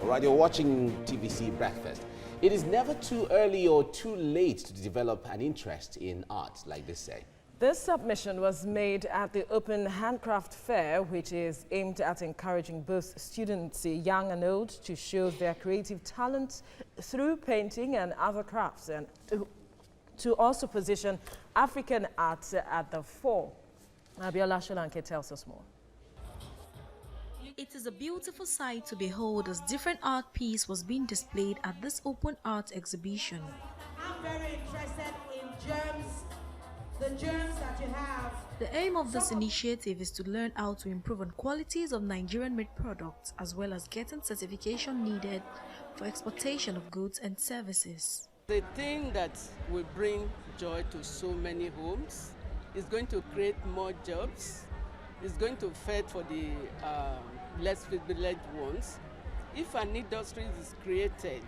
right? You're watching TVC Breakfast. It is never too early or too late to develop an interest in art, like they say. This submission was made at the Open Handcraft Fair, which is aimed at encouraging both students, young and old, to show their creative talents through painting and other crafts, and to also position African art at the fore. Abiola Sholanke tells us more. It is a beautiful sight to behold as different art piece was being displayed at this open art exhibition. I'm very interested in germs, the germs that you have. The aim of this initiative is to learn how to improve on qualities of Nigerian-made products as well as getting certification needed for exportation of goods and services. The thing that will bring joy to so many homes is going to create more jobs. It's going to feed for the less privileged ones. If an industry is created.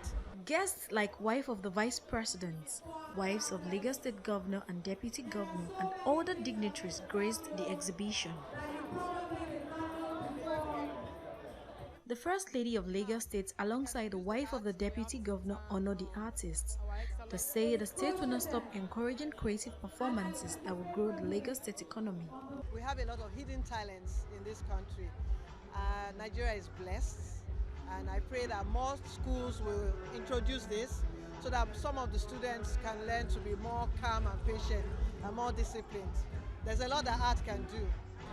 Guests like wife of the Vice President, wives of Lagos State Governor and Deputy Governor, and other dignitaries graced the exhibition. The First Lady of Lagos State, alongside the wife of the Deputy Governor, honored the artists. They say the state will not stop encouraging creative performances that will grow the Lagos State economy. We have a lot of hidden talents in this country. Nigeria is blessed, and I pray that more schools will introduce this so that some of the students can learn to be more calm and patient and more disciplined. There's a lot that art can do.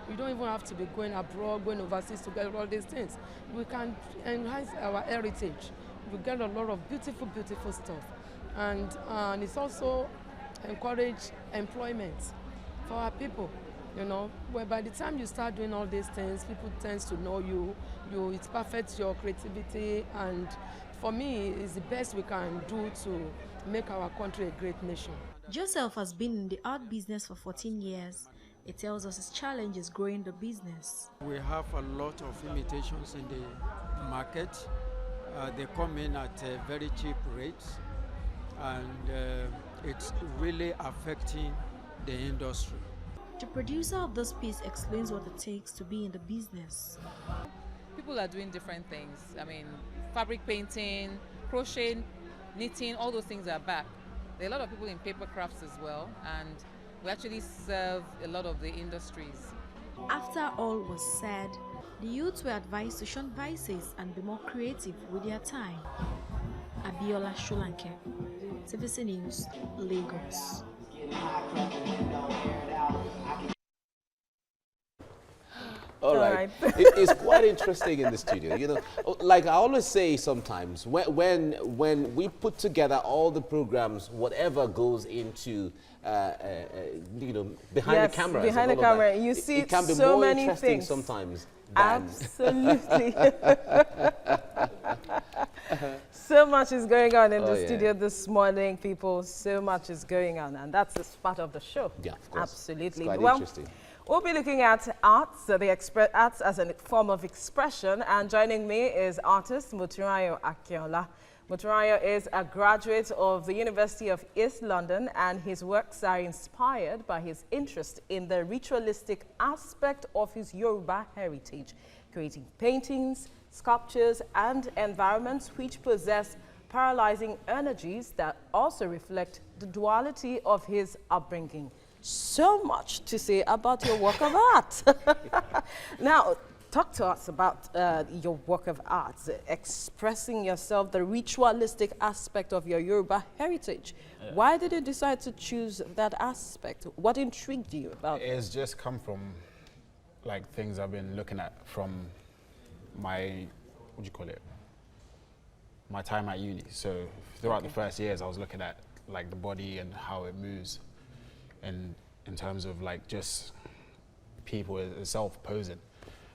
We don't even have to be going abroad, going overseas to get all these things. We can enhance our heritage. We get a lot of beautiful, beautiful stuff. And it's also encourage employment for our people, you know, where by the time you start doing all these things, people tend to know you, it perfects your creativity, and for me, it's the best we can do to make our country a great nation. Joseph has been in the art business for 14 years. He tells us his challenge is growing the business. We have a lot of imitations in the market. They come in at very cheap rates, and it's really affecting the industry. The producer of this piece explains what it takes to be in the business. People are doing different things. I mean, fabric painting, crochet, knitting, all those things are back. There are a lot of people in paper crafts as well, and we actually serve a lot of the industries. After all was said, the youths were advised to shun vices and be more creative with their time. Abiola Sholanke, TVC News, Lagos. All right. It's quite interesting in the studio. You know, like I always say sometimes, when we put together all the programs, whatever goes into, you know, behind the camera. Behind the camera, you see it can be so more many interesting things. sometimes. Absolutely. So much is going on in the studio this morning, people. So much is going on, and that's just part of the show. Yeah, of course. Absolutely. It's quite interesting. We'll be looking at arts, arts as a form of expression, and joining me is artist Moturayo Akinola. Moturayo is a graduate of the University of East London, and his works are inspired by his interest in the ritualistic aspect of his Yoruba heritage, creating paintings, sculptures, and environments which possess paralyzing energies that also reflect the duality of his upbringing. So much to say about your work of art. Now, talk to us about your work of art, expressing yourself, the ritualistic aspect of your Yoruba heritage. Why did you decide to choose that aspect? What intrigued you about it? It's just come from like things I've been looking at from my, what do you call it? My time at uni. So throughout the first years, I was looking at like the body and how it moves. And in terms of like just people itself posing.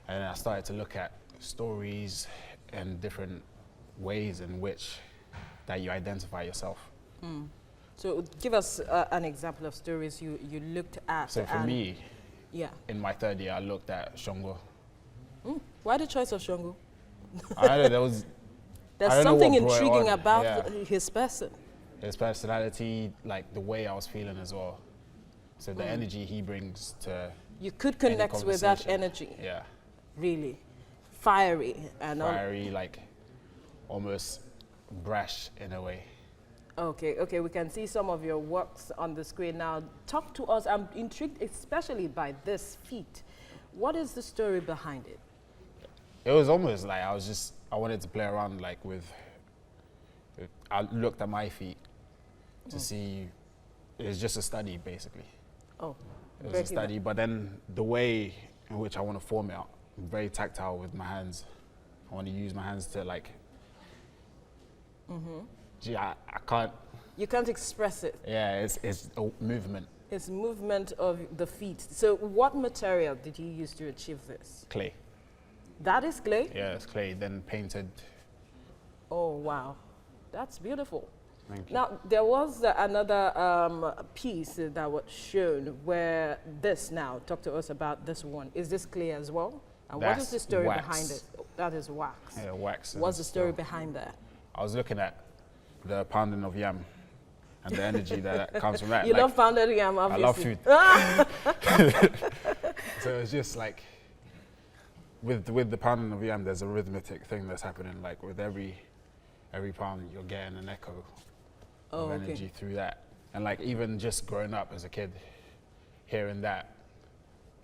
And I started to look at stories and different ways in which that you identify yourself. So give us an example of stories you looked at. So for me, yeah, in my third year, I looked at Shango. Why the choice of Shango? I don't know, There's something intriguing about his person. His personality, like the way I was feeling as well. So the energy he brings to you could connect with that energy. Yeah. Really. Fiery and fiery, like almost brash in a way. Okay, okay, we can see some of your works on the screen now. Talk to us. I'm intrigued especially by this feat. What is the story behind it? It was almost like I wanted to play around like I looked at my feet to see, it was just a study basically. Oh, it was a study, but then the way in which I want to form it, I'm very tactile with my hands. I want to use my hands to like, gee, I can't. You can't express it. Yeah, it's a movement. It's movement of the feet. So what material did you use to achieve this? Clay. That is clay? Yeah, it's clay, then painted. Oh, wow. That's beautiful. Thank you. Now, there was another piece that was shown where talk to us about this one. Is this clay as well? And what is the story behind it? That is wax. Yeah, wax. What's the story behind that? I was looking at the pounding of yam and the energy that comes from that. You love pounded yam, obviously. I love food. So it's just like, with the pounding of yam, there's a rhythmic thing that's happening. Like with every pound, you're getting an echo of energy through that. And like even just growing up as a kid, hearing that,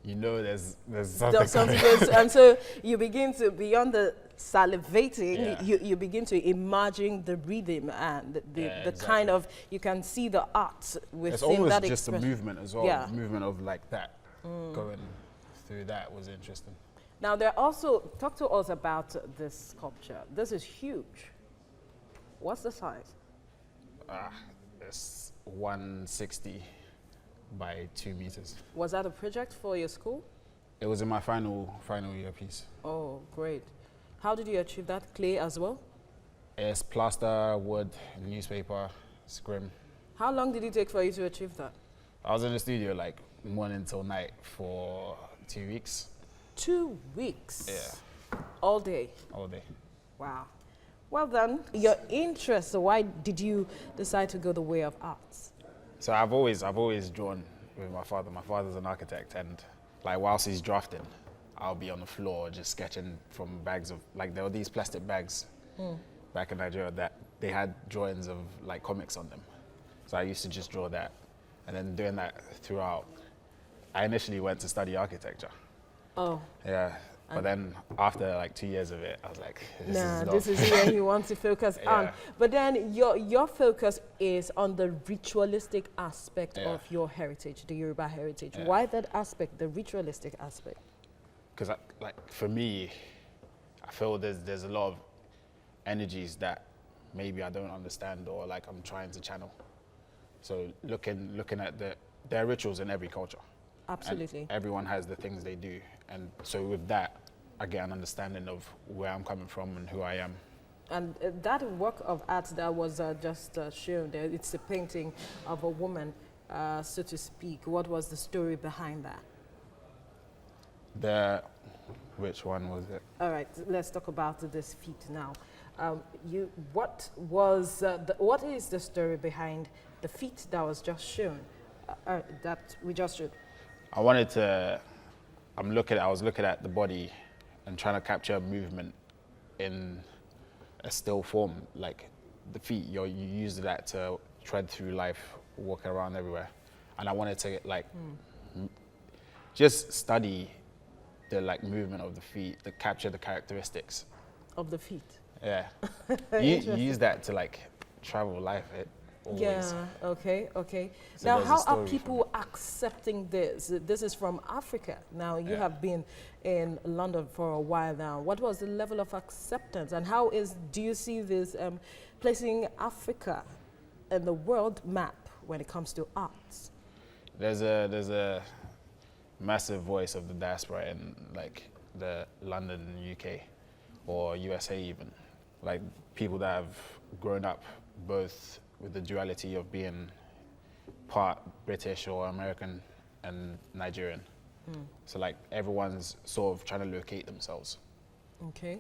you know there's something coming. And so you begin to, beyond the salivating, you begin to imagine the rhythm and the kind of, you can see the art within it's almost that just expression. a movement as well. Yeah. Movement of like that, going through that was interesting. Now there also, talk to us about this sculpture. This is huge. What's the size? It's 160 by 2 meters. Was that a project for your school? It was in my final year piece. Oh, great. How did you achieve that? Clay as well? It's plaster, wood, newspaper, scrim. How long did it take for you to achieve that? I was in the studio like morning till night for 2 weeks. 2 weeks? Yeah. All day? All day. Wow. Well done. Your interest, so why did you decide to go the way of arts? So I've always drawn with my father. My father's an architect, and like whilst he's drafting, I'll be on the floor just sketching from bags of, like there were these plastic bags back in Nigeria that they had drawings of like comics on them. So I used to just draw that, and then doing that throughout. I initially went to study architecture. Oh. Yeah. But then after like 2 years of it, I was like, this is where you want to focus on. But then your focus is on the ritualistic aspect of your heritage, the Yoruba heritage. Why that aspect, the ritualistic aspect? Because like for me, I feel there's a lot of energies that maybe I don't understand or like I'm trying to channel. So looking at there are rituals in every culture. Absolutely. And everyone has the things they do. And so with that, I get an understanding of where I'm coming from and who I am. And that work of art that was just shown there, it's a painting of a woman, so to speak. What was the story behind that? Which one was it? All right, let's talk about this feat now. What is the story behind the feat that was just shown, that we just showed? I was looking at the body and trying to capture movement in a still form, like the feet. You use that to tread through life, walk around everywhere. And I wanted to like just study the like movement of the feet, to capture the characteristics of the feet. Yeah, you use that to like travel life. Always. Yeah, okay. So now, how are people accepting this? This is from Africa. Now, you have been in London for a while now. What was the level of acceptance, and do you see this placing Africa in the world map when it comes to arts? There's a massive voice of the diaspora in like the London, UK, or USA even. Like people that have grown up both with the duality of being part British or American and Nigerian. So like everyone's sort of trying to locate themselves. Okay.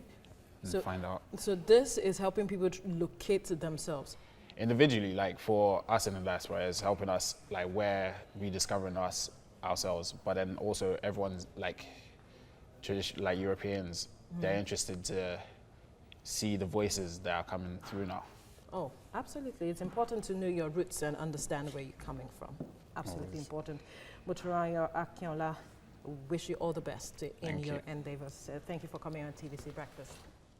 And find out. So this is helping people to locate themselves? Individually, like for us in the diaspora, it's helping us like where rediscovering ourselves, but then also everyone's like Europeans, they're interested to see the voices that are coming through now. Oh, absolutely. It's important to know your roots and understand where you're coming from. Absolutely important. Motunrayo Akinola, wish you all the best in your endeavors. Thank you for coming on TVC Breakfast.